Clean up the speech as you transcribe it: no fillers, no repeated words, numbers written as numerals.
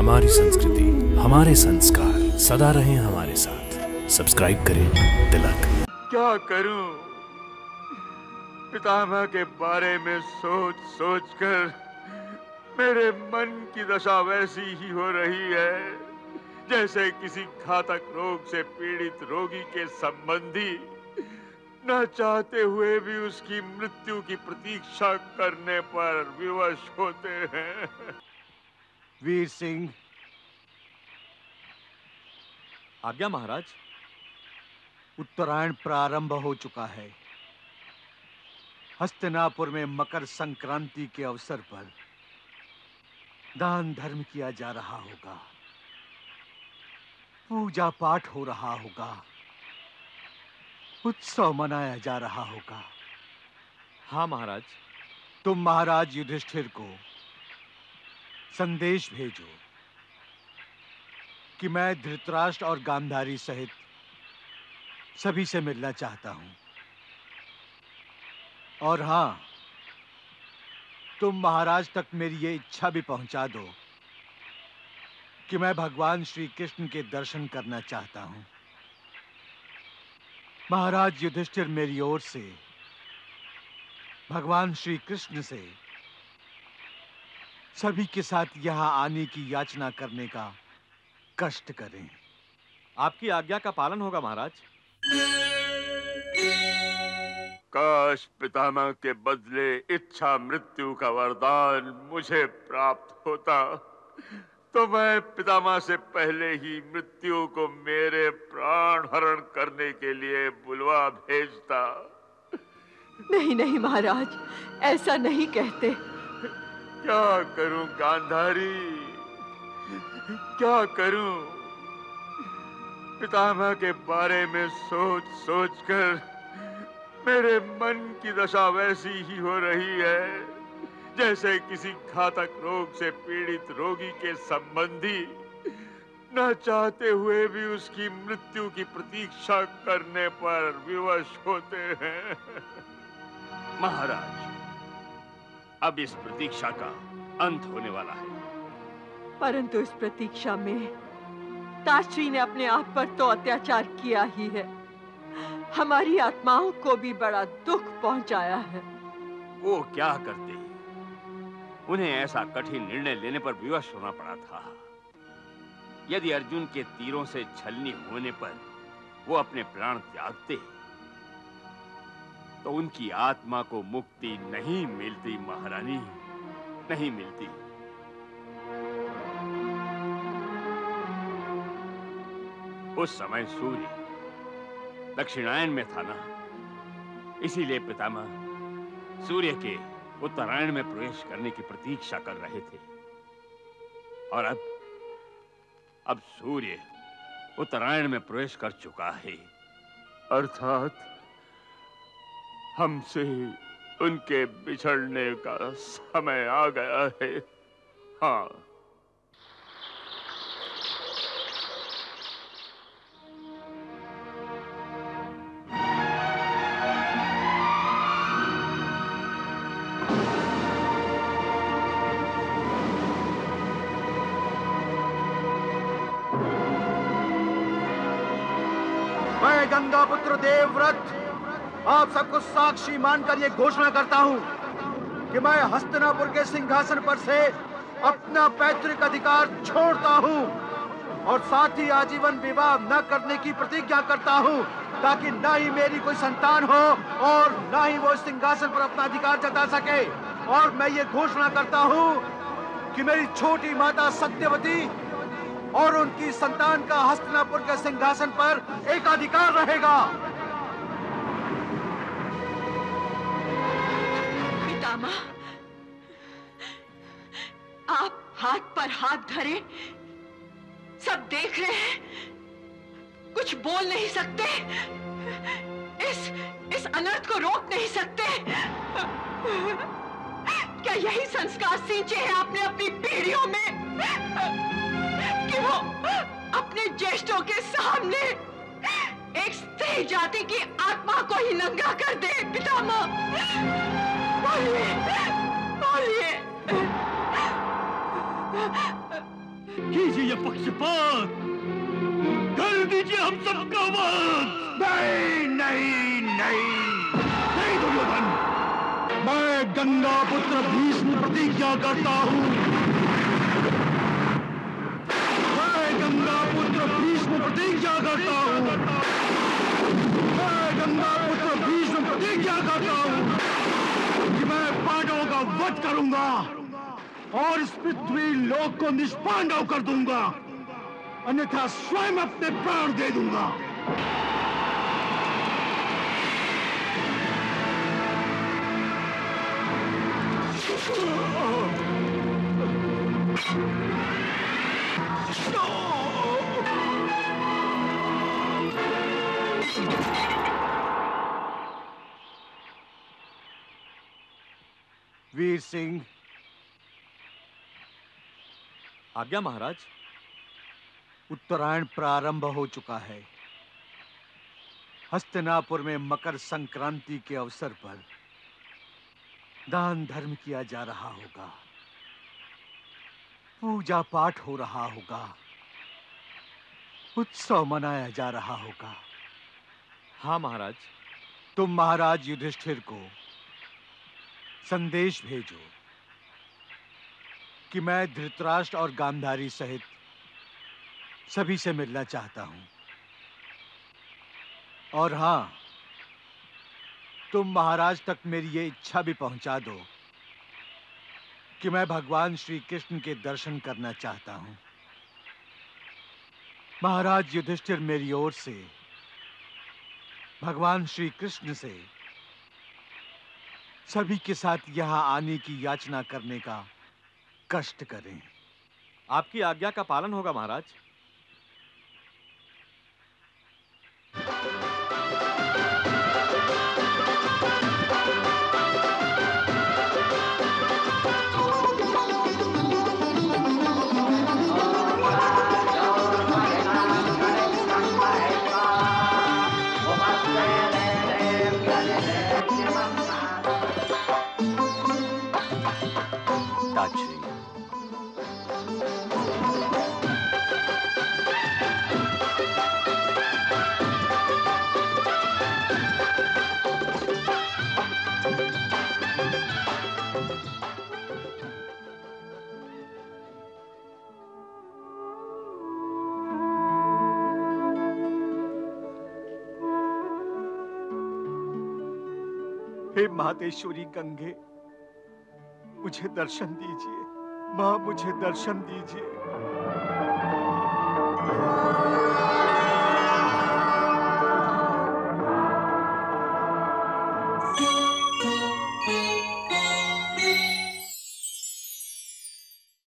हमारी संस्कृति, हमारे संस्कार सदा रहें हमारे साथ। सब्सक्राइब करें तिलक। क्या करूं? पितामह के बारे में सोच सोच कर मेरे मन की दशा वैसी ही हो रही है जैसे किसी घातक रोग से पीड़ित रोगी के संबंधी न चाहते हुए भी उसकी मृत्यु की प्रतीक्षा करने पर विवश होते हैं। वीर सिंह। आज्ञा महाराज। उत्तरायण प्रारंभ हो चुका है। हस्तिनापुर में मकर संक्रांति के अवसर पर दान धर्म किया जा रहा होगा, पूजा पाठ हो रहा होगा, उत्सव मनाया जा रहा होगा। हाँ महाराज। तुम महाराज युधिष्ठिर को संदेश भेजो कि मैं धृतराष्ट्र और गांधारी सहित सभी से मिलना चाहता हूं। और हां, तुम महाराज तक मेरी ये इच्छा भी पहुंचा दो कि मैं भगवान श्री कृष्ण के दर्शन करना चाहता हूं। महाराज युधिष्ठिर मेरी ओर से भगवान श्री कृष्ण से सभी के साथ यहां आने की याचना करने का कष्ट करें। आपकी आज्ञा का पालन होगा महाराज। काश पितामह के बदले इच्छा मृत्यु का वरदान मुझे प्राप्त होता तो मैं पितामह से पहले ही मृत्यु को मेरे प्राण हरण करने के लिए बुलवा भेजता। नहीं नहीं महाराज, ऐसा नहीं कहते। क्या करूं गांधारी, क्या करूं? पितामह के बारे में सोच सोच कर मेरे मन की दशा वैसी ही हो रही है जैसे किसी घातक रोग से पीड़ित रोगी के संबंधी न चाहते हुए भी उसकी मृत्यु की प्रतीक्षा करने पर विवश होते हैं। महाराज, अब इस प्रतीक्षा का अंत होने वाला है। परंतु इस प्रतीक्षा में ताश्री ने अपने आप पर तो अत्याचार किया ही है, हमारी आत्माओं को भी बड़ा दुख पहुंचाया है। वो क्या करते, उन्हें ऐसा कठिन निर्णय लेने पर विवश होना पड़ा था। यदि अर्जुन के तीरों से छलनी होने पर वो अपने प्राण त्यागते तो उनकी आत्मा को मुक्ति नहीं मिलती महारानी, नहीं मिलती। उस समय सूर्य दक्षिणायन में था ना, इसीलिए पितामह सूर्य के उत्तरायण में प्रवेश करने की प्रतीक्षा कर रहे थे। और अब सूर्य उत्तरायण में प्रवेश कर चुका है। अर्थात हमसे उनके बिछड़ने का समय आ गया है। हाँ, मैं गंगापुत्र देवव्रत आप सबको साक्षी मानकर ये घोषणा करता हूं कि मैं हस्तिनापुर के सिंहासन पर से अपना पैतृक अधिकार छोड़ता हूं और साथ ही आजीवन विवाह न करने की प्रतिज्ञा करता हूं, ताकि न ही मेरी कोई संतान हो और न ही वो सिंहासन पर अपना अधिकार जता सके। और मैं ये घोषणा करता हूं कि मेरी छोटी माता सत्यवती और उनकी संतान का हस्तिनापुर के सिंहासन पर एकाधिकार रहेगा। पितामह, आप हाथ पर हाथ धरे सब देख रहे हैं, कुछ बोल नहीं सकते, इस अनर्थ को रोक नहीं सकते। क्या यही संस्कार सींचे हैं आपने अपनी पीढ़ियों में कि वो अपने ज्येष्ठों के सामने एक स्त्री जाति की आत्मा को ही नंगा कर दे? पितामह बोलिए, बोलिए। कीजिए ये पक्षपात, कर दीजिए हम सबका वध। नहीं नहीं नहीं नहीं दुर्योधन, मैं गंगा पुत्र भीष्म प्रतिज्ञा करता हूँ, मैं गंगा पुत्र भीष्म प्रतिज्ञा करता हूँ, मैं गंगा पुत्र भीष्म प्रतिज्ञा करता हूँ कि मैं पांडवों का वध करूंगा और इस पृथ्वी लोक को निष्पांडव कर दूंगा, अन्यथा स्वयं अपने प्राण दे दूंगा। वीर सिंह। आज्ञा महाराज। उत्तरायण प्रारंभ हो चुका है। हस्तिनापुर में मकर संक्रांति के अवसर पर दान धर्म किया जा रहा होगा, पूजा पाठ हो रहा होगा, उत्सव मनाया जा रहा होगा। हाँ महाराज। तुम महाराज युधिष्ठिर को संदेश भेजो कि मैं धृतराष्ट्र और गांधारी सहित सभी से मिलना चाहता हूं। और हां, तुम महाराज तक मेरी ये इच्छा भी पहुंचा दो कि मैं भगवान श्री कृष्ण के दर्शन करना चाहता हूं। महाराज युधिष्ठिर मेरी ओर से भगवान श्री कृष्ण से सभी के साथ यहां आने की याचना करने का कष्ट करें। आपकी आज्ञा का पालन होगा महाराज। हे महादेश्वरी गंगे, मुझे दर्शन दीजिए। मां, मुझे दर्शन दीजिए।